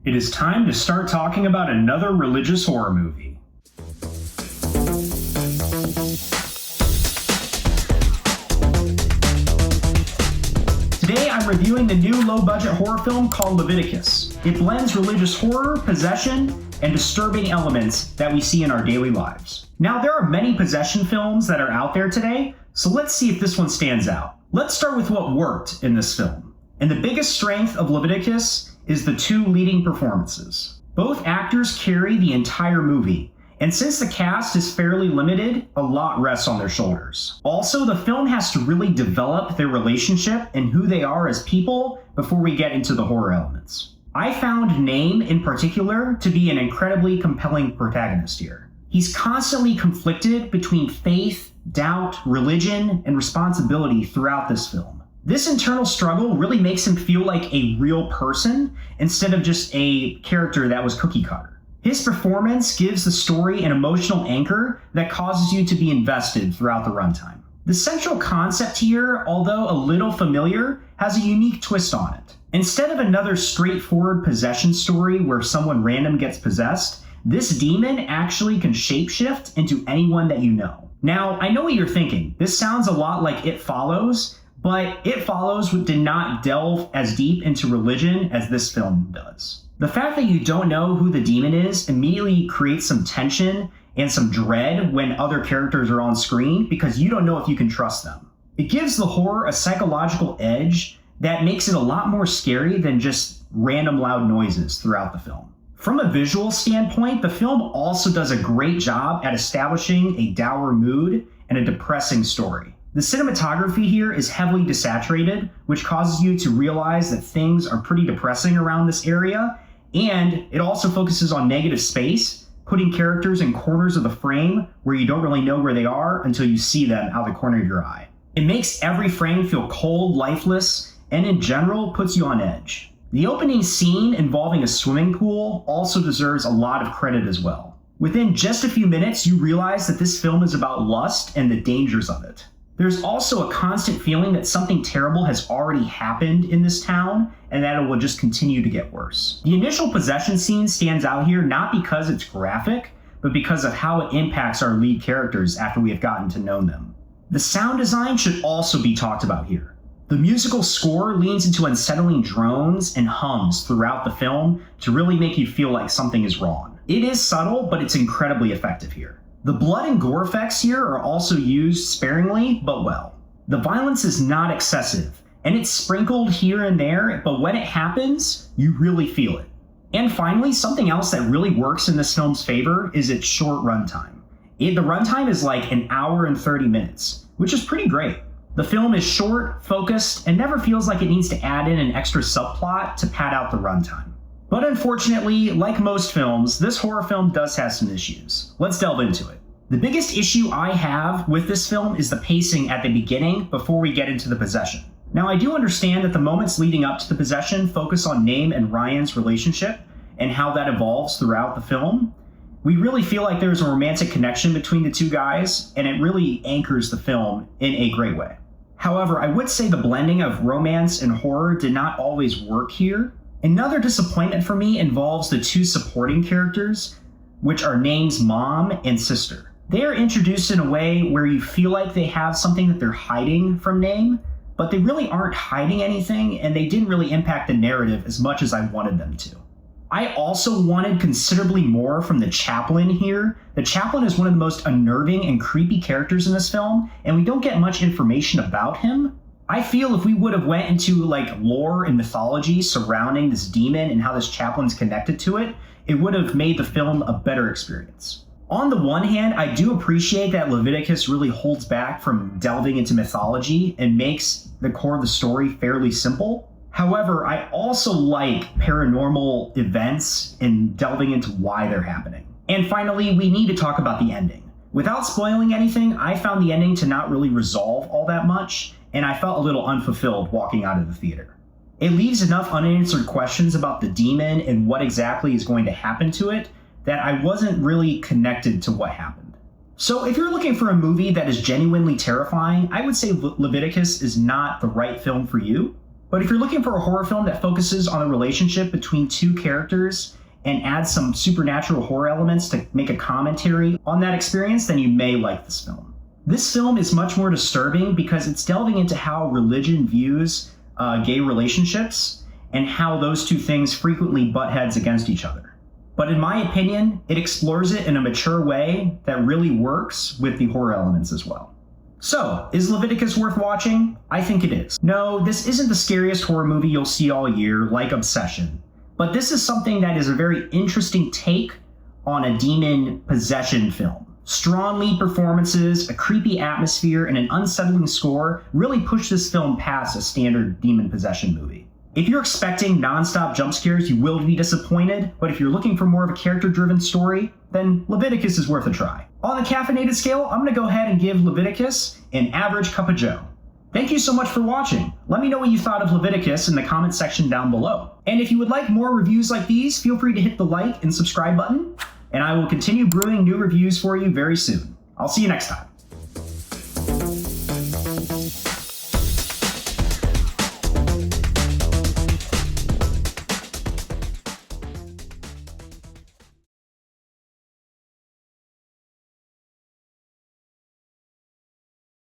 It is time to start talking about another religious horror movie. Today I'm reviewing the new low-budget horror film called Leviticus. It blends religious horror, possession, and disturbing elements that we see in our daily lives. Now, there are many possession films that are out there today, so let's see if this one stands out. Let's start with what worked in this film. And the biggest strength of Leviticus is the two leading performances. Both actors carry the entire movie, and since the cast is fairly limited, a lot rests on their shoulders. Also, the film has to really develop their relationship and who they are as people before we get into the horror elements. I found Name in particular to be an incredibly compelling protagonist here. He's constantly conflicted between faith, doubt, religion, and responsibility throughout this film. This internal struggle really makes him feel like a real person instead of just a character that was cookie cutter. His performance gives the story an emotional anchor that causes you to be invested throughout the runtime. The central concept here, although a little familiar, has a unique twist on it. Instead of another straightforward possession story where someone random gets possessed, this demon actually can shapeshift into anyone that you know. Now, I know what you're thinking. This sounds a lot like It Follows, but It Follows did not delve as deep into religion as this film does. The fact that you don't know who the demon is immediately creates some tension and some dread when other characters are on screen because you don't know if you can trust them. It gives the horror a psychological edge that makes it a lot more scary than just random loud noises throughout the film. From a visual standpoint, the film also does a great job at establishing a dour mood and a depressing story. The cinematography here is heavily desaturated, which causes you to realize that things are pretty depressing around this area, and it also focuses on negative space, putting characters in corners of the frame where you don't really know where they are until you see them out the corner of your eye. It makes every frame feel cold, lifeless, and in general puts you on edge. The opening scene involving a swimming pool also deserves a lot of credit as well. Within just a few minutes, you realize that this film is about lust and the dangers of it. There's also a constant feeling that something terrible has already happened in this town and that it will just continue to get worse. The initial possession scene stands out here not because it's graphic, but because of how it impacts our lead characters after we have gotten to know them. The sound design should also be talked about here. The musical score leans into unsettling drones and hums throughout the film to really make you feel like something is wrong. It is subtle, but it's incredibly effective here. The blood and gore effects here are also used sparingly, but well. The violence is not excessive, and it's sprinkled here and there, but when it happens, you really feel it. And finally, something else that really works in this film's favor is its short runtime. The runtime is like an hour and 30 minutes, which is pretty great. The film is short, focused, and never feels like it needs to add in an extra subplot to pad out the runtime. But unfortunately, like most films, this horror film does have some issues. Let's delve into it. The biggest issue I have with this film is the pacing at the beginning before we get into the possession. Now, I do understand that the moments leading up to the possession focus on Name and Ryan's relationship and how that evolves throughout the film. We really feel like there's a romantic connection between the two guys, and it really anchors the film in a great way. However, I would say the blending of romance and horror did not always work here. Another disappointment for me involves the two supporting characters, which are Name's mom and sister. They are introduced in a way where you feel like they have something that they're hiding from Name, but they really aren't hiding anything, and they didn't really impact the narrative as much as I wanted them to. I also wanted considerably more from the chaplain here. The chaplain is one of the most unnerving and creepy characters in this film, and we don't get much information about him. I feel if we would have went into like lore and mythology surrounding this demon and how this chaplain's connected to it, it would have made the film a better experience. On the one hand, I do appreciate that Leviticus really holds back from delving into mythology and makes the core of the story fairly simple. However, I also like paranormal events and delving into why they're happening. And finally, we need to talk about the ending. Without spoiling anything, I found the ending to not really resolve all that much, and I felt a little unfulfilled walking out of the theater. It leaves enough unanswered questions about the demon and what exactly is going to happen to it that I wasn't really connected to what happened. So if you're looking for a movie that is genuinely terrifying, I would say Leviticus is not the right film for you. But if you're looking for a horror film that focuses on a relationship between two characters and adds some supernatural horror elements to make a commentary on that experience, then you may like this film. This film is much more disturbing because it's delving into how religion views gay relationships and how those two things frequently butt heads against each other. But in my opinion, it explores it in a mature way that really works with the horror elements as well. So, is Leviticus worth watching? I think it is. No, this isn't the scariest horror movie you'll see all year, like Obsession. But this is something that is a very interesting take on a demon possession film. Strong lead performances, a creepy atmosphere, and an unsettling score really push this film past a standard demon possession movie. If you're expecting non-stop jump scares, you will be disappointed, but if you're looking for more of a character-driven story, then Leviticus is worth a try. On the caffeinated scale, I'm going to go ahead and give Leviticus an average cup of joe. Thank you so much for watching. Let me know what you thought of Leviticus in the comment section down below. And if you would like more reviews like these, feel free to hit the like and subscribe button, and I will continue brewing new reviews for you very soon. I'll see you next time.